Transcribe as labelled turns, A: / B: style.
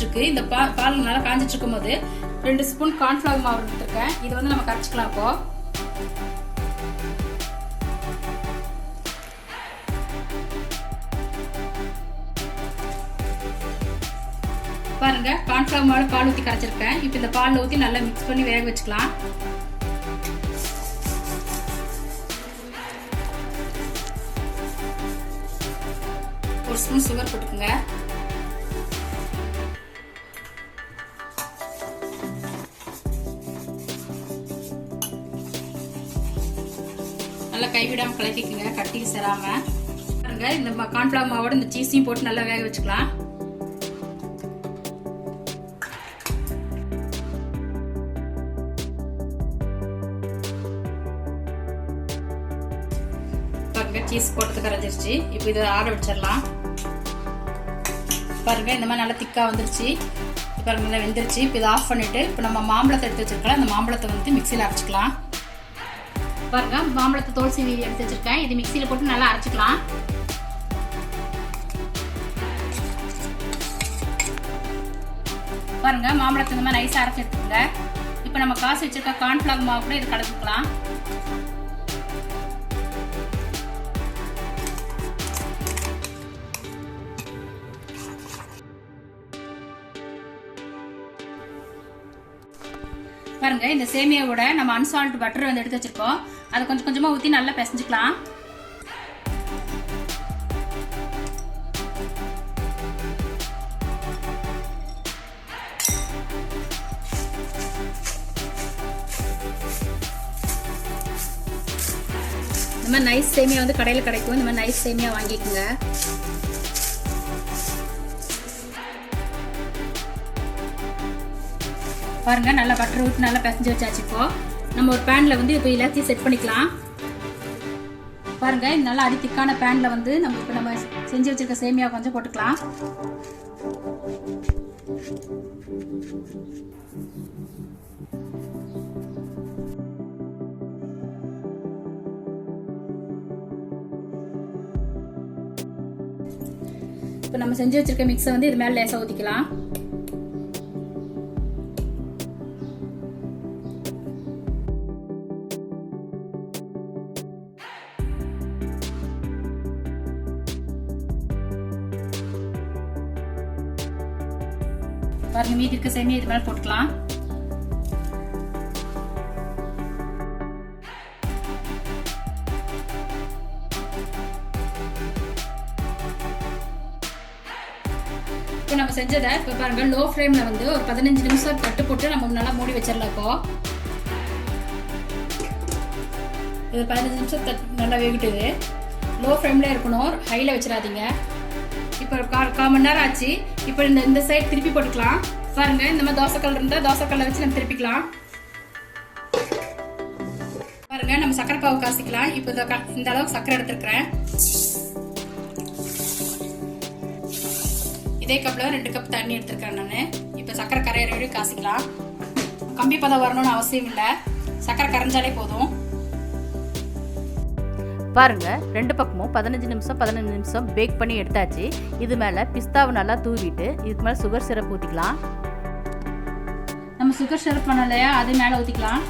A: இருக்கு. இந்த பால் நல்லா காஞ்சிட்டு இருக்கும் போது 2 ஸ்பூன் கார்ன்ஃபிளவர் மாவு எடுத்துருக்கேன். இது வந்து நம்ம கரைச்சிக்கலாம். இப்போ பாருங்க, கார்ன்ஃபிளவர் மாவு பால் ஊற்றி கரைச்சிருக்கேன். இப்போ இந்த பால் ஊற்றி நல்லா மிக்ஸ் பண்ணி வேக வச்சுக்கலாம். ஒரு ஸ்பூன் சுகர் போட்டுக்கோங்க. நல்லா கைவிடாம கலக்கிக்குங்க, கட்டி சேராம. பாருங்க, இந்த கார்ன்ஃபிளவர் மாவோட இந்த சீஸையும் போட்டு நல்லா வேக வச்சுக்கலாம். பாருங்க, சீஸ் போட்டு கரைஞ்சிருச்சு. இப்போ இதை ஆற வச்சிடலாம். பாருங்க, இந்த மாதிரி நல்லா திக்கா வந்துருச்சு. பாருங்க, நல்லா வெந்துருச்சு. இப்போ இதை ஆஃப் பண்ணிட்டு இப்போ நம்ம மாம்பழத்தை எடுத்து வச்சிருக்கலாம். அந்த மாம்பழத்தை வந்து மிக்சியில் அரைச்சிக்கலாம். பாருங்க, மாம்பழத்தை தோல் சீவி எடுத்து வச்சிருக்கேன். இது மிக்சியில் போட்டு நல்லா அரைச்சிக்கலாம். பாருங்க, மாம்பழத்தை இந்த மாதிரி நைஸாக அரைச்சி எடுத்துக்கோங்க. இப்போ நம்ம காசு வச்சிருக்க கார்ன்ஃபிளவர் மாவு கூட இது கலந்துக்கலாம். பாருங்க, இந்த சேமியாவோட நம்ம அன்சால்ட் பட்டர் வந்து எடுத்து வச்சிருக்கோம். அதை கொஞ்சம் கொஞ்சமா ஊற்றி நல்லா பிசைஞ்சுக்கலாம். இந்த மாதிரி நைஸ் சேமியா வந்து கடையில் கிடைக்கும். இந்த மாதிரி நைஸ் சேமியா வாங்கிக்கோங்க. பாருங்க, நல்லா பட்டர் ஊற்றி நல்லா பிசைஞ்சு வச்சாச்சு. இப்போ நம்ம ஒரு பேனில் வந்து இப்போ எல்லாத்தையும் செட் பண்ணிக்கலாம். பாருங்க, இது நல்லா அடித்திக்கான பேனில் வந்து நம்ம செஞ்சு வச்சிருக்க சேமியா கொஞ்சம் போட்டுக்கலாம். இப்போ நம்ம செஞ்சு வச்சிருக்க மிக்ஸை வந்து இது மேலே லேசாக ஊற்றிக்கலாம். பாருங்க, மீதி இருக்க சேமியா இது மேல போட்டுக்கலாம். இப்போ நம்ம செஞ்சதை இப்போ பாருங்க, லோ ஃப்ளேம்ல வந்து ஒரு 15 நிமிஷம் தட்டு போட்டு நம்ம நல்லா மூடி வச்சிடலாம். இப்போ இது 15 நிமிஷம் நல்லா வேகிட்டுது. லோ ஃப்ளேம்ல இருக்கணும், ஹைல வச்சிடாதீங்க. இப்போ 1/4 மணி நேரம் ஆச்சு. இப்போ இந்த சைடு திருப்பி போட்டுக்கலாம். பாருங்க, இந்த மாதிரி தோசைக்கல் இருந்தால் தோசைக்கல்லை வச்சு நம்ம திருப்பிக்கலாம். பாருங்க, நம்ம சக்கரை பாவு காசிக்கலாம். இப்போ இந்த அளவுக்கு சக்கரை எடுத்துருக்கிறேன். இதே கப்பில் 2 கப் தண்ணி எடுத்துருக்கேன் நான். இப்போ சக்கரை கரையிற வரையும் காசிக்கலாம். கம்பி பதம் வரணும்னு அவசியம் இல்லை, சக்கரை கரைஞ்சாலே போதும்.
B: பாருங்க, 2 பக்கமும் 15 நிமிஷம் பேக் பண்ணி எடுத்தாச்சு. இது மேலே பிஸ்தாவை நல்லா தூவிட்டு இதுக்கு மேலே சுகர் சிரப் ஊற்றிக்கலாம்.
A: நம்ம சுகர் சிரப் பண்ணலையா, அது மேலே ஊற்றிக்கலாம்.